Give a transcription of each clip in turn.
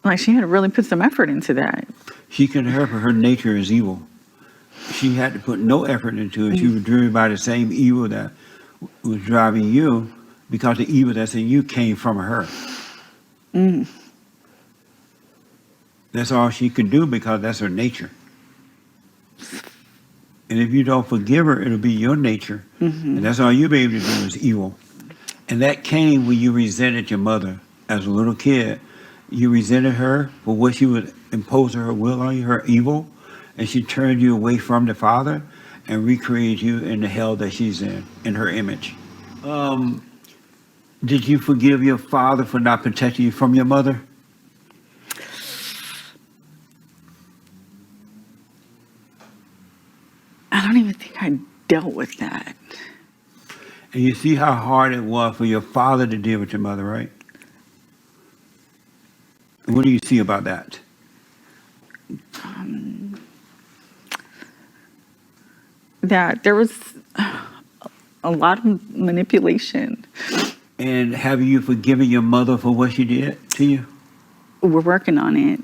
Like she had to really put some effort into that. She couldn't help her. Her nature is evil. She had to put no effort into it. She was driven by the same evil that was driving you, because the evil that's in you came from her. Mm. That's all she could do, because that's her nature. And if you don't forgive her, it'll be your nature. Mm-hmm. And that's all you'll be able to do is evil. And that came when you resented your mother as a little kid. You resented her for what she would impose her will on you, her evil, and she turned you away from the Father and recreated you in the hell that she's in her image. Did you forgive your father for not protecting you from your mother? I don't even think I dealt with that. And you see how hard it was for your father to deal with your mother, right? What do you see about that? That there was a lot of manipulation. And have you forgiven your mother for what she did to you? We're working on it.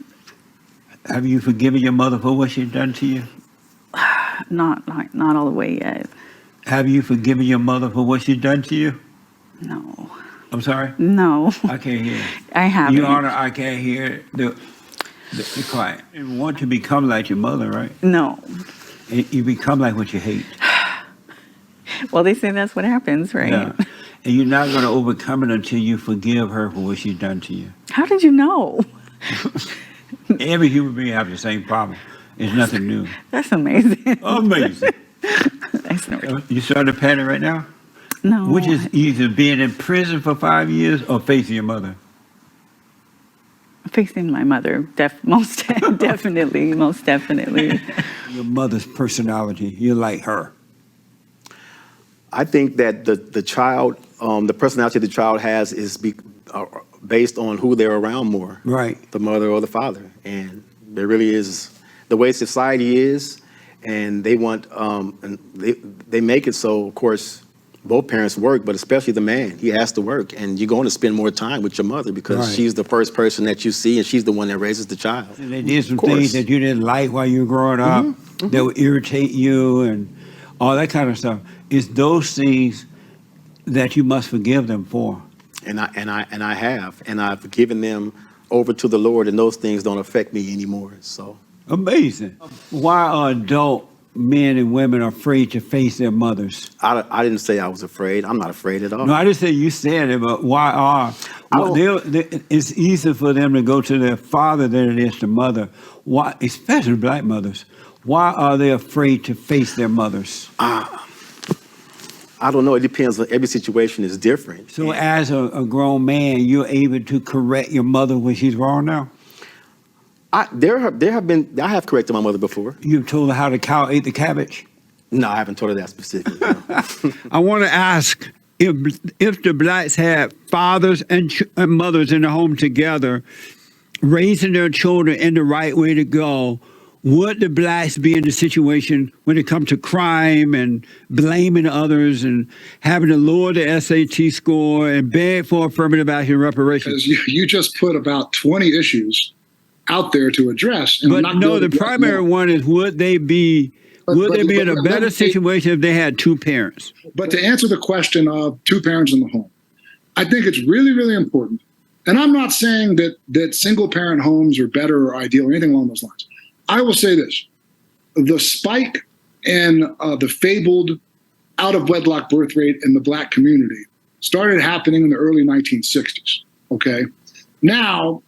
Have you forgiven your mother for what she's done to you? Not all the way yet. Have you forgiven your mother for what she's done to you? No. I'm sorry? No. I can't hear. I haven't. Your Honor, I can't hear the client. You want to become like your mother, right? No. You become like what you hate. Well, they say that's what happens, right? Yeah. And you're not going to overcome it until you forgive her for what she's done to you. How did you know? Every human being has the same problem. It's nothing new. That's amazing. Amazing. That's no, You starting to panic right now? no. Which is either being in prison for 5 years or facing your mother? Facing my mother, most definitely. Your mother's personality. You're like her. I think that the child, the personality the child has is based on who they're around more. Right. The mother or the father. And there really is the way society is, and they want, and they make it so, of course, both parents work, but especially the man, he has to work. And you're going to spend more time with your mother because Right. she's the first person that you see, and she's the one that raises the child. And they did some Of course. things that you didn't like while you were growing up that would irritate you and all that kind of stuff. It's those things that you must forgive them for. And I have, and I've given them over to the Lord, and those things don't affect me anymore. So Amazing. Why are adult men and women afraid to face their mothers? I didn't say I was afraid. I'm not afraid at all. No, I didn't say you said it, but why are? It's easier for them to go to their father than it is to mother. Why, especially black mothers? Why are they afraid to face their mothers? I don't know. It depends. Every situation is different. So as a grown man, you're able to correct your mother when she's wrong now? I have corrected my mother before. You've told her how the cow ate the cabbage? No, I haven't told her that specifically. No. I want to ask, if the blacks had fathers and mothers in the home together, raising their children in the right way to go, would the blacks be in the situation when it comes to crime and blaming others and having to lower the SAT score and beg for affirmative action reparations? Because you just put about 20 issues out there to address. And But no, the primary one is, would they be in a better situation if they had two parents? But to answer the question of two parents in the home, I think it's really, really important. And I'm not saying that single parent homes are better or ideal or anything along those lines. I will say this: the spike in the fabled out of wedlock birth rate in the black community started happening in the early 1960s. Okay. Now,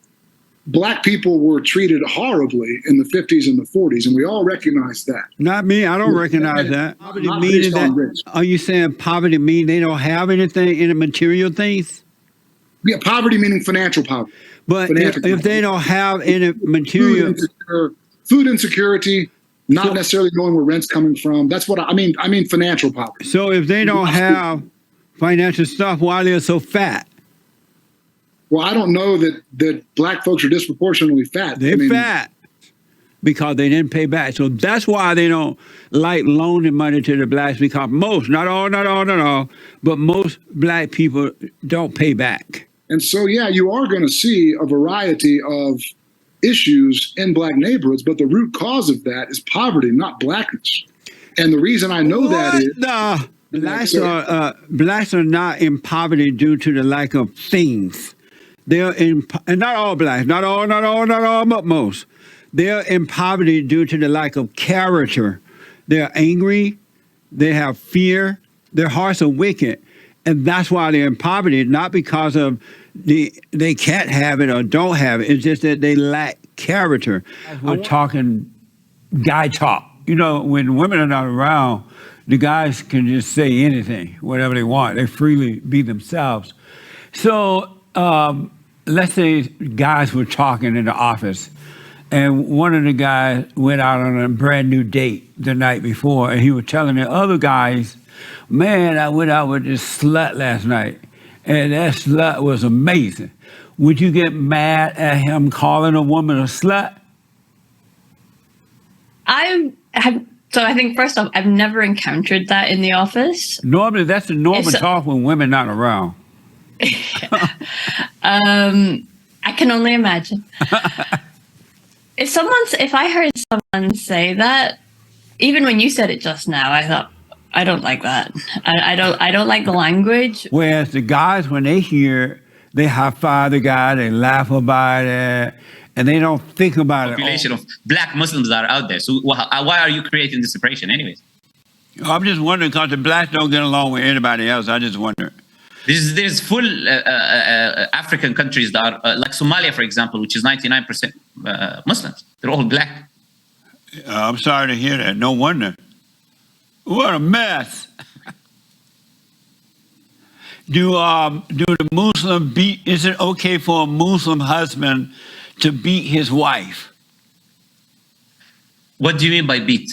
black people were treated horribly in the 50s and the 40s, and we all recognize that. Not me. I don't recognize that. Poverty Not meaning based on that. race. Are you saying poverty mean they don't have anything in the material things? Yeah, poverty meaning financial poverty. But Financial if they don't have any material, Food insecurity, not necessarily knowing where rent's coming from. That's what I mean. I mean financial poverty. so if they don't have financial stuff, why they're so fat? Well, I don't know that black folks are disproportionately fat. They're fat because they didn't pay back. So that's why they don't like loaning money to the blacks, because most, not all, but most black people don't pay back. And so, yeah, you are going to see a variety of issues in black neighborhoods, but the root cause of that is poverty, not blackness. And the reason I know that is blacks are not in poverty due to the lack of things. They're in, and not all blacks, not all, but most. They're in poverty due to the lack of character. They're angry. They have fear. Their hearts are wicked. And that's why they're in poverty, not because of they can't have it or don't have it. It's just that they lack character. We're talking guy talk. You know, when women are not around, the guys can just say anything, whatever they want. They freely be themselves. So let's say guys were talking in the office, and one of the guys went out on a brand new date the night before, and he was telling the other guys, man, I went out with this slut last night, and that slut was amazing. Would you get mad at him calling a woman a slut? So I think first off, I've never encountered that in the office. Normally, that's the normal talk when women not around. I can only imagine. If I heard someone say that, even when you said it just now, I thought, I don't like that. I don't like the language. Whereas the guys, when they hear, they high five the guy, they laugh about it, and they don't think about it. Population of black Muslims that are out there. So why are you creating this separation, anyways? I'm just wondering because the blacks don't get along with anybody else. I just wonder. There's full African countries that are like Somalia, for example, which is 99% Muslims. They're all black. I'm sorry to hear that. No wonder. What a mess. Do the Muslim beat? Is it okay for a Muslim husband to beat his wife? What do you mean by beat?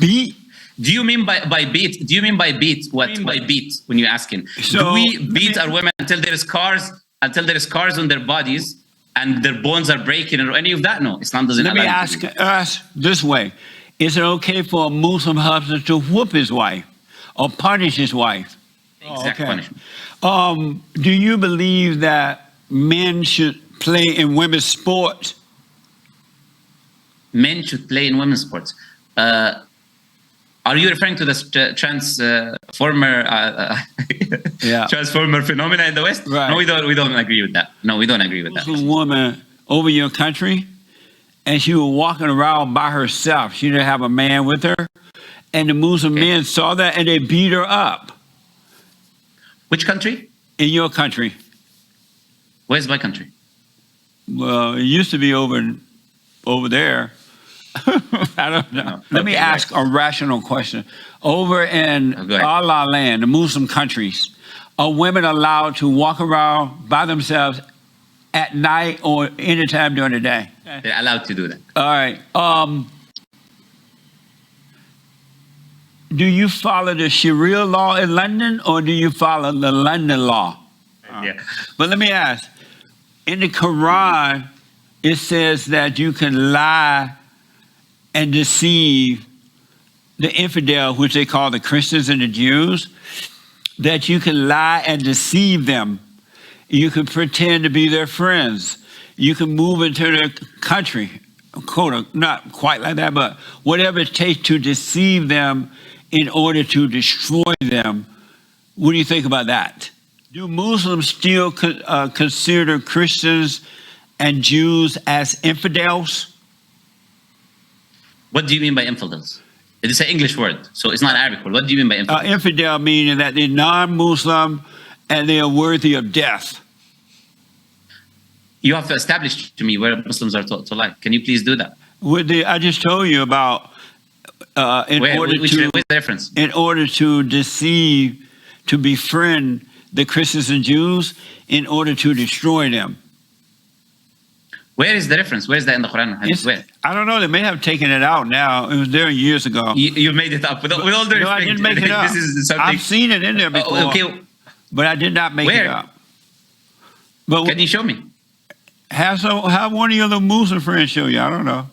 Beat? Do you mean by beat? Do you mean by beat? What by beat? When you're asking, So, do we beat our women until there is scars on their bodies and their bones are breaking or any of that? No, Islam doesn't. Let me allow ask us this way: is it okay for a Muslim husband to whoop his wife or punish his wife? Exact punishment. Do you believe that men should play in women's sports? Men should play in women's sports. Are you referring to the transformer phenomena in the West? Right. No, we don't agree with that. No, we don't agree with that. Muslim woman over your country, and she was walking around by herself. She didn't have a man with her, and the Muslim men saw that and they beat her up. Which country? In your country. Where's my country? Well, it used to be over there. I don't know. No. Let me ask a rational question. Over in go ahead. Allah land, the Muslim countries, are women allowed to walk around by themselves at night or anytime during the day? They're allowed to do that. All right. Do you follow the Sharia law in London or do you follow the London law? Yeah. But let me ask, in the Quran, it says that you can lie and deceive the infidel, which they call the Christians and the Jews, that you can lie and deceive them. You can pretend to be their friends. You can move into their country, not quite like that, but whatever it takes to deceive them in order to destroy them. What do you think about that? Do Muslims still consider Christians and Jews as infidels? What do you mean by infidels? It is an English word, so it's not Arabic word. What do you mean by infidel? Infidel meaning that they're non-Muslim and they are worthy of death. You have to establish to me where Muslims are taught to lie. Can you please do that? I just told you about Where's the difference? In order to deceive, to befriend the Christians and Jews, in order to destroy them. Where is the difference? Where is that in the Quran? Where? I don't know. They may have taken it out now. It was there years ago. You made it up. With all the respect, no, I didn't make it up. This is something. I've seen it in there before. Okay. But I did not make it up. But can you show me? Have one of your little Muslim friends show you. I don't know.